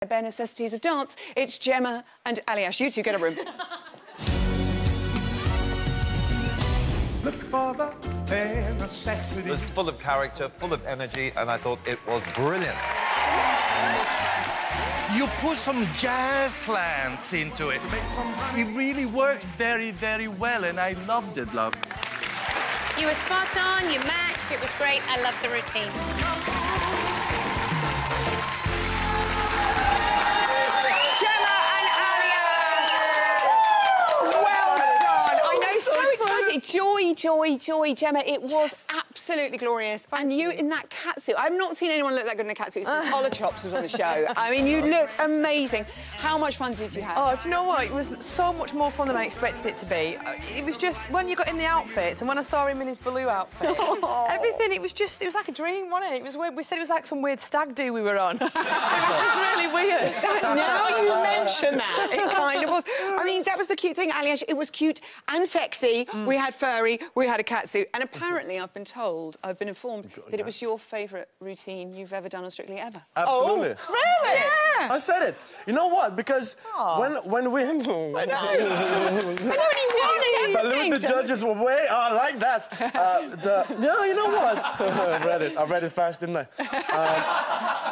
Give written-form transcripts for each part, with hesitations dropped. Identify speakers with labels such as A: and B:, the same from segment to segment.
A: Bare necessities of dance. It's Gemma and Aljaz. You two get a room.
B: Look for the bare necessities.
C: It was full of character, full of energy, and I thought it was brilliant.
D: You put some jazz slants into it. It really worked very, very well, and I loved it, love.
E: You were spot on, you matched, it was great. I loved the routine.
A: Joy, joy, joy, Gemma. It was absolutely glorious. And you in that catsuit. I've not seen anyone look that good in a catsuit since Holler Chops was on the show. I mean, you looked amazing. How much fun did you have?
F: Oh, do you know what? It was so much more fun than I expected it to be. It was just, when you got in the outfits and when I saw him in his blue outfit, everything, it was like a dream, wasn't it? It was weird. We said it was like some weird stag do we were on. It was just really weird.
A: Now you mention that, it kind of was. I mean, that was the cute thing, Aljaz. It was cute and sexy. We had furry, we had a catsuit, and apparently I've been informed that it was your favourite routine you've ever done on Strictly ever.
G: Absolutely.
A: Oh, really?
G: Yeah. I said it. You know what? Because when we...
A: I know
G: Balloon, the judges were way... Oh, I like that. No, you know what? I read it fast, didn't I?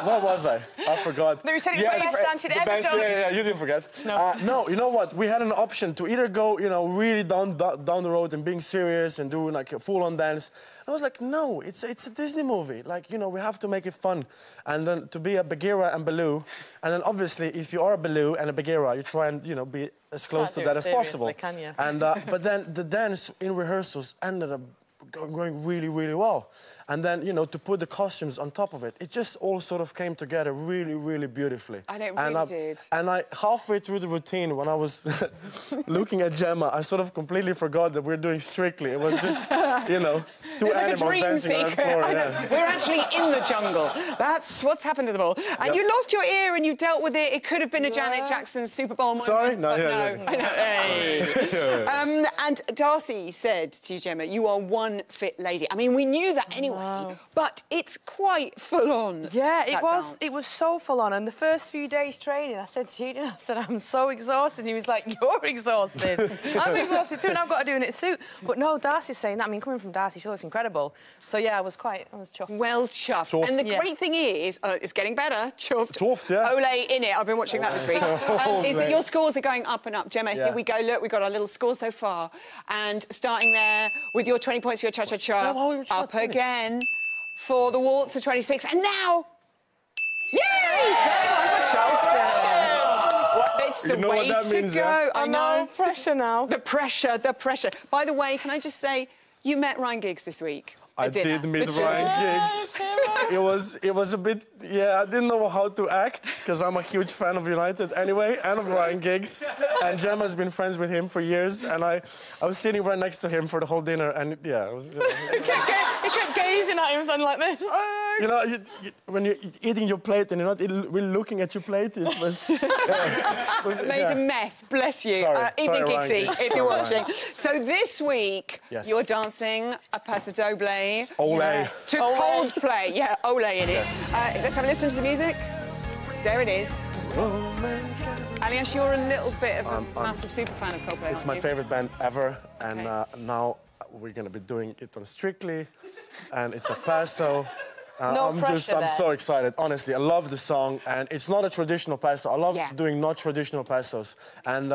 G: Where was I? I forgot.
F: No, you said it was the best dance you'd ever done.
G: Yeah, you didn't forget.
F: No.
G: No, you know what? We had an option to either go, you know, really down the road and being serious and do like a full-on dance. I was like, no, it's a Disney movie. Like, you know, we have to make it fun. And then to be a Bagheera and Baloo, and then obviously if you are a Baloo and a Bagheera, you try and, you know, be as close to that as possible.
F: Can you?
G: And but then the dance in rehearsals ended up going really, really well. And then, you know, to put the costumes on top of it, it just all sort of came together really, really beautifully.
A: And it really did.
G: And halfway through the routine, when I was looking at Gemma, I sort of completely forgot that we're doing Strictly. It was just, you know, two animals dancing on the floor. Yeah.
A: We're actually in the jungle. That's what's happened to them all. And you lost your ear and you dealt with it. It could have been a Janet Jackson Super Bowl moment.
G: Sorry? No,
A: I know. Hey. And Darcy said to you, Gemma, you are one fit lady. I mean, we knew that anyway. Wow. But it's quite full on.
F: Yeah, it was. It was so full on. And the first few days training, I said to you, I said, I'm so exhausted. And he was like, you're exhausted. I'm exhausted too, and I've got to do it in a suit. But no, Darcy's saying that. I mean, coming from Darcy, she looks incredible. So yeah, I was chuffed.
A: Well chuffed. And the great thing is, it's getting better. Chuffed.
G: Chuffed, yeah.
A: Ole in it. I've been watching that this week. Is that your scores are going up and up, Gemma? Here we go. Look, we've got our little score so far, and starting there with your 20 points for your cha-cha-cha, up again for the waltz to 26, and now, yay! It's the way to go. I know.
F: Pressure now.
A: The pressure, the pressure. By the way, can I just say, you met Ryan Giggs this week.
G: I did meet Ryan Giggs. It was a bit, yeah, I didn't know how to act, because I'm a huge fan of United anyway, and of Ryan Giggs. And Gemma's been friends with him for years, and I was sitting right next to him for the whole dinner, and yeah, it was...
F: He kept gazing at him like this.
G: You know, when you're eating your plate and you're not really looking at your plate, it was...
A: Made a mess, bless you.
G: Sorry,
A: Evening Giggsy, if you're watching. So this week, you're dancing a Paso Doble.
G: Ole.
A: To Coldplay. Yeah, Ole it is. Let's have a listen to the music. There it is. Aljaz, you're a little bit of a massive super fan of Coldplay,
G: It's my favourite band ever, and now we're going to be doing it on Strictly, and it's a Paso. I'm so excited, honestly. I love the song, and it's not a traditional Paso. I love doing not traditional Pasos. And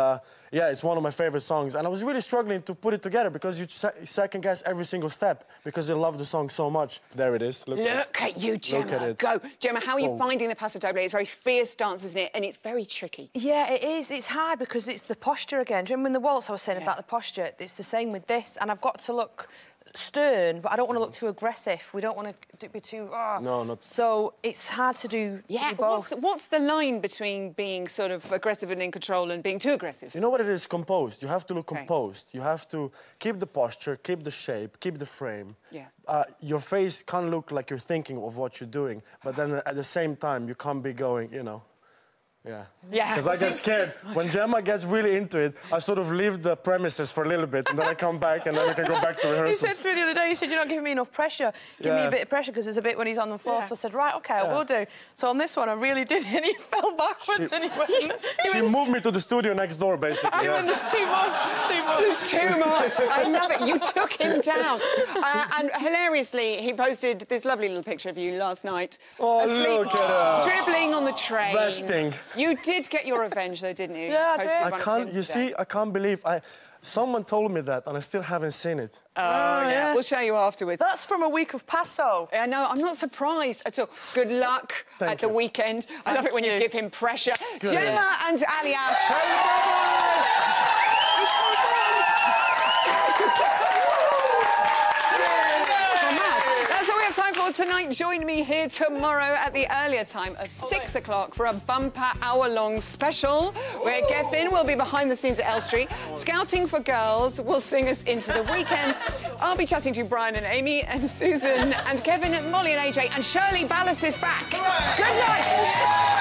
G: yeah, it's one of my favorite songs. And I was really struggling to put it together because you second guess every single step because I love the song so much. There it is. Look
A: at you, Gemma.
G: Look at it.
A: Go. Gemma, how are you finding the Paso Doble? It's a very fierce dance, isn't it? And it's very tricky.
F: Yeah, it is. It's hard because it's the posture again. Do you remember in the waltz I was saying about the posture? It's the same with this, and I've got to look stern, but I don't want to look too aggressive. We don't want to be too...
G: No, not...
F: So it's hard to do, both.
A: What's the line between being sort of aggressive and in control and being too aggressive?
G: You know what it is? Composed. You have to look composed. You have to keep the posture, keep the shape, keep the frame.
A: Yeah.
G: Your face can't look like you're thinking of what you're doing, but then at the same time, you can't be going, you know... Yeah.
A: Yeah.
G: Because I get scared. When Gemma gets really into it, I sort of leave the premises for a little bit, and then I come back, and then we can go back to
F: He
G: rehearsals.
F: said to me the other day, he said, you're not giving me enough pressure. Give me a bit of pressure, because there's a bit when he's on the floor. So I said, right, OK, I will do. So on this one, I really did, and he fell backwards, and he went...
G: She moved me to the studio next door, basically.
F: He went, there's too much, there's too much.
A: There's too much. I love it. You took him down. And hilariously, he posted this lovely little picture of you last night.
G: Oh,
A: asleep,
G: look at her.
A: dribbling on the train.
G: Resting.
A: You did get your revenge, though, didn't you?
F: Yeah, I did.
A: Posted one
G: I
A: of
G: can't,
A: him
G: you
A: today.
G: see, I can't believe someone told me that, and I still haven't seen it.
A: Oh, yeah. We'll show you afterwards.
F: That's from a week of Paso.
A: I know, I'm not surprised at all. Good luck at the weekend. I love it when you give him pressure. Gemma and Aljaz. Time for tonight. Join me here tomorrow at the earlier time of 6 o'clock for a bumper hour-long special where Geffen will be behind the scenes at Elstree. Scouting for Girls will sing us into the weekend. I'll be chatting to Brian and Amy and Susan and Kevin and Molly and AJ, and Shirley Ballas is back. Good night.